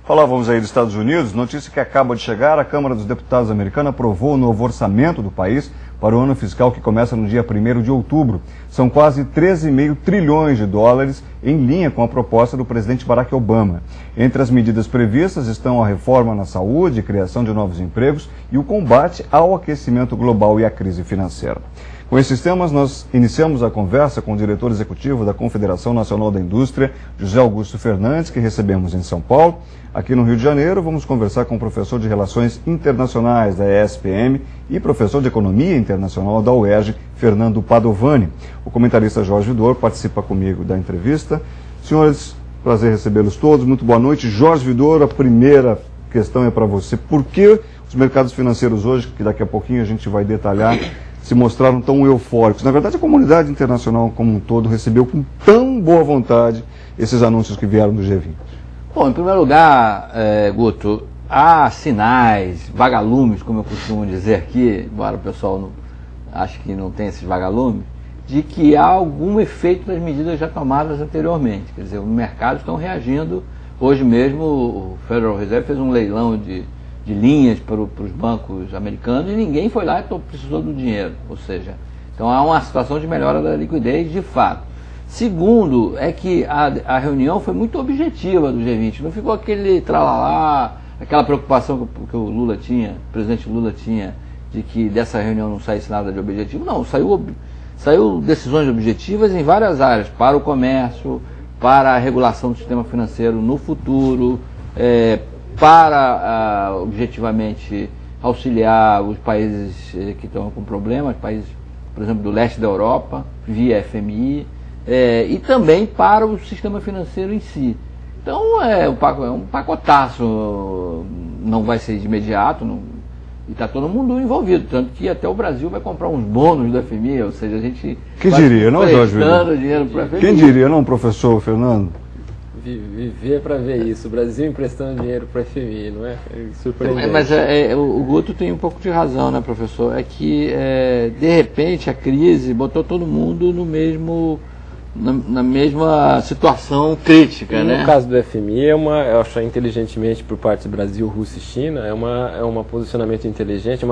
Falávamos aí dos Estados Unidos, notícia que acaba de chegar, a Câmara dos Deputados americana aprovou o novo orçamento do país para o ano fiscal que começa no dia 1º de outubro. São quase 13,5 trilhões de dólares, em linha com a proposta do presidente Barack Obama. Entre as medidas previstas estão a reforma na saúde, criação de novos empregos e o combate ao aquecimento global e à crise financeira. Com esses temas, nós iniciamos a conversa com o diretor executivo da Confederação Nacional da Indústria, José Augusto Fernandes, que recebemos em São Paulo. Aqui no Rio de Janeiro, vamos conversar com o professor de Relações Internacionais da ESPM e professor de Economia Internacional da UERJ, Fernando Padovani. O comentarista Jorge Vidor participa comigo da entrevista. Senhores, prazer recebê-los todos. Muito boa noite. Jorge Vidor, a primeira questão é para você. Por que os mercados financeiros hoje, que daqui a pouquinho a gente vai detalhar, se mostraram tão eufóricos? Na verdade, a comunidade internacional como um todo recebeu com tão boa vontade esses anúncios que vieram do G20. Bom, em primeiro lugar, Guto, há sinais, vagalumes, como eu costumo dizer aqui, embora o pessoal ache que não tem esses vagalumes, de que há algum efeito das medidas já tomadas anteriormente. Quer dizer, os mercados estão reagindo. Hoje mesmo o Federal Reserve fez um leilão de linhas para os bancos americanos e ninguém foi lá e precisou do dinheiro. Ou seja, então há uma situação de melhora da liquidez de fato. Segundo, é que a reunião foi muito objetiva do G20, não ficou aquele tralalá, aquela preocupação que o Lula tinha, o presidente Lula tinha, de que dessa reunião não saísse nada de objetivo. Não, saiu decisões objetivas em várias áreas, para o comércio, para a regulação do sistema financeiro no futuro, para objetivamente auxiliar os países que estão com problemas, países, por exemplo, do leste da Europa, via FMI, e também para o sistema financeiro em si. Então é um pacotaço, não vai ser de imediato, e está todo mundo envolvido, tanto que até o Brasil vai comprar uns bônus da FMI, ou seja, a gente Quem diria, não, Jorge? Dinheiro para a FMI. Quem diria, não, professor Fernando? Viver para ver isso, o Brasil emprestando dinheiro para a FMI, não é? Surpreendente. Mas o Guto tem um pouco de razão, né, professor? É que, de repente, a crise botou todo mundo na mesma situação crítica, né? No caso do FMI, eu acho inteligentemente por parte do Brasil, Rússia e China, é um posicionamento inteligente,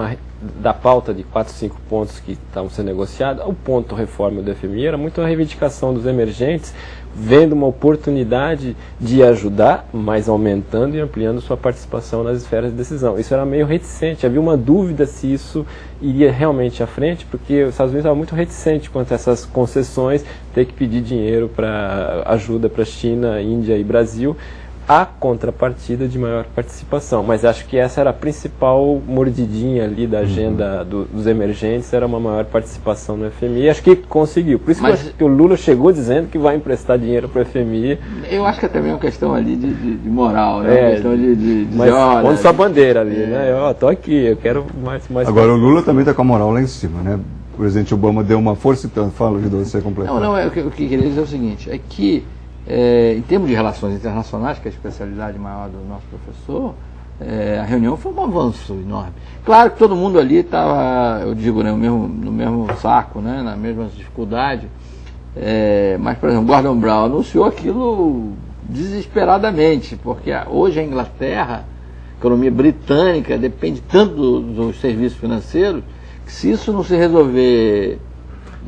da pauta de 4, 5 pontos que estavam sendo negociados. O ponto reforma do FMI era muito a reivindicação dos emergentes, vendo uma oportunidade de ajudar, mas aumentando e ampliando sua participação nas esferas de decisão. Isso era meio reticente, havia uma dúvida se isso iria realmente à frente, porque os Estados Unidos estava muito reticente quanto a essas concessões, ter que pedir dinheiro para ajuda para China, Índia e Brasil, a contrapartida de maior participação. Mas acho que essa era a principal mordidinha ali da agenda dos emergentes, era uma maior participação no FMI. Acho que conseguiu. Por isso que o Lula chegou dizendo que vai emprestar dinheiro para o FMI. Eu acho que é também uma questão ali de moral, né? Uma questão de mas onde sua bandeira ali, né? Eu tô aqui, eu quero mais. Agora o Lula também está com a moral lá em cima, né? O presidente Obama deu uma força e tanto. Fala, Vidor, você completar. Não, o que eu queria dizer é o seguinte, é que em termos de relações internacionais, que é a especialidade maior do nosso professor, a reunião foi um avanço enorme. Claro que todo mundo ali estava, eu digo, né, no mesmo saco, né, na mesma dificuldade, mas, por exemplo, Gordon Brown anunciou aquilo desesperadamente, porque hoje a Inglaterra, a economia britânica, depende tanto dos serviços financeiros, que se isso não se resolver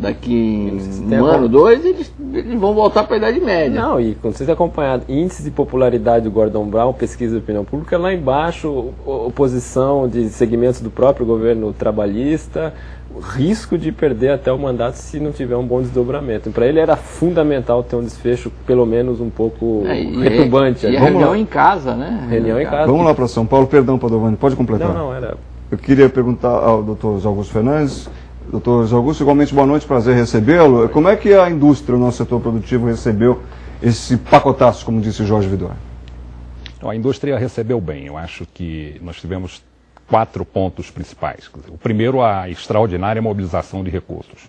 daqui um ano, dois, eles vão voltar para a Idade Média. Não, e quando vocês acompanham índice de popularidade do Gordon Brown, pesquisa de opinião pública, lá embaixo, oposição de segmentos do próprio governo trabalhista, risco de perder até o mandato se não tiver um bom desdobramento. Para ele era fundamental ter um desfecho, pelo menos um pouco retumbante. E a reunião em casa, né? Reunião em casa. Vamos lá para São Paulo. Perdão, Padovani, pode completar? Não, era... Eu queria perguntar ao doutor Augusto Fernandes. Doutor Augusto, igualmente boa noite, prazer recebê-lo. Como é que a indústria, o nosso setor produtivo, recebeu esse pacotaço, como disse Jorge Vidor? A indústria recebeu bem. Eu acho que nós tivemos 4 pontos principais. O primeiro, a extraordinária mobilização de recursos.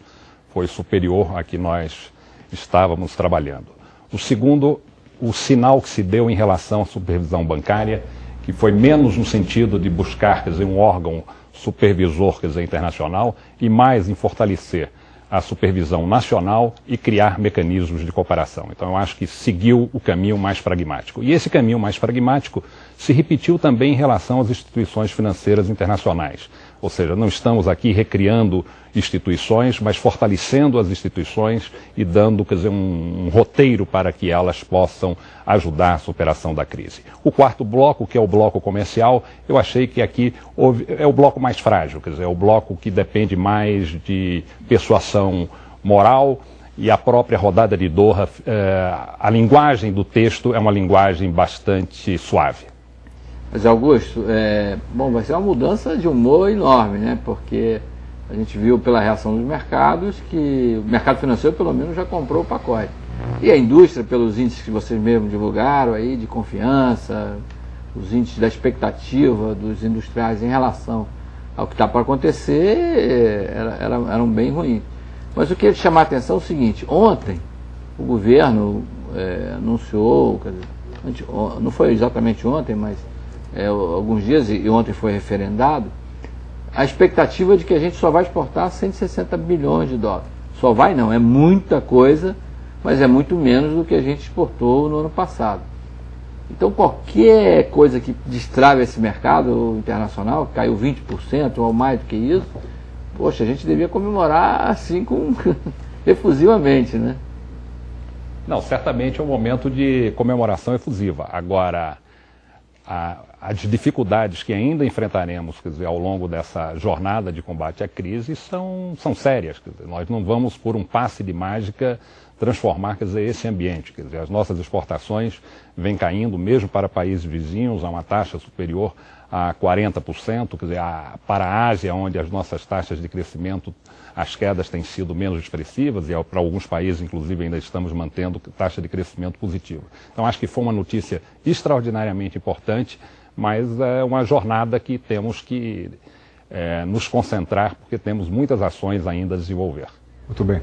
Foi superior a que nós estávamos trabalhando. O segundo, o sinal que se deu em relação à supervisão bancária, que foi menos no sentido de buscar, quer dizer, um órgão supervisor, quer dizer, internacional, e mais em fortalecer a supervisão nacional e criar mecanismos de cooperação. Então eu acho que seguiu o caminho mais pragmático. E esse caminho mais pragmático se repetiu também em relação às instituições financeiras internacionais. Ou seja, não estamos aqui recriando instituições, mas fortalecendo as instituições e dando, quer dizer, um roteiro para que elas possam ajudar a superação da crise. O quarto bloco, que é o bloco comercial, eu achei que aqui é o bloco mais frágil, quer dizer, é o bloco que depende mais de persuasão moral, e a própria rodada de Doha, a linguagem do texto é uma linguagem bastante suave. Mas, Augusto, bom, vai ser uma mudança de humor enorme, né? Porque a gente viu pela reação dos mercados que o mercado financeiro, pelo menos, já comprou o pacote. E a indústria, pelos índices que vocês mesmos divulgaram aí, de confiança, os índices da expectativa dos industriais em relação ao que está para acontecer, eram bem ruins. Mas o que eu queria chamar a atenção é o seguinte: ontem o governo anunciou, quer dizer, não foi exatamente ontem, mas alguns dias, e ontem foi referendado, a expectativa de que a gente só vai exportar 160 bilhões de dólares. Só vai não, é muita coisa, mas é muito menos do que a gente exportou no ano passado. Então qualquer coisa que destrave esse mercado internacional, que caiu 20% ou mais do que isso, poxa, a gente devia comemorar assim efusivamente, né? Não, certamente é um momento de comemoração efusiva. Agora, as dificuldades que ainda enfrentaremos, quer dizer, ao longo dessa jornada de combate à crise são sérias. Quer dizer, nós não vamos, por um passe de mágica, transformar, quer dizer, esse ambiente. Quer dizer, as nossas exportações vêm caindo, mesmo para países vizinhos, a uma taxa superior a 40%, quer dizer, para a Ásia, onde as nossas taxas de crescimento, as quedas têm sido menos expressivas, e para alguns países, inclusive, ainda estamos mantendo taxa de crescimento positiva. Então, acho que foi uma notícia extraordinariamente importante, mas é uma jornada que temos que nos concentrar, porque temos muitas ações ainda a desenvolver. Muito bem.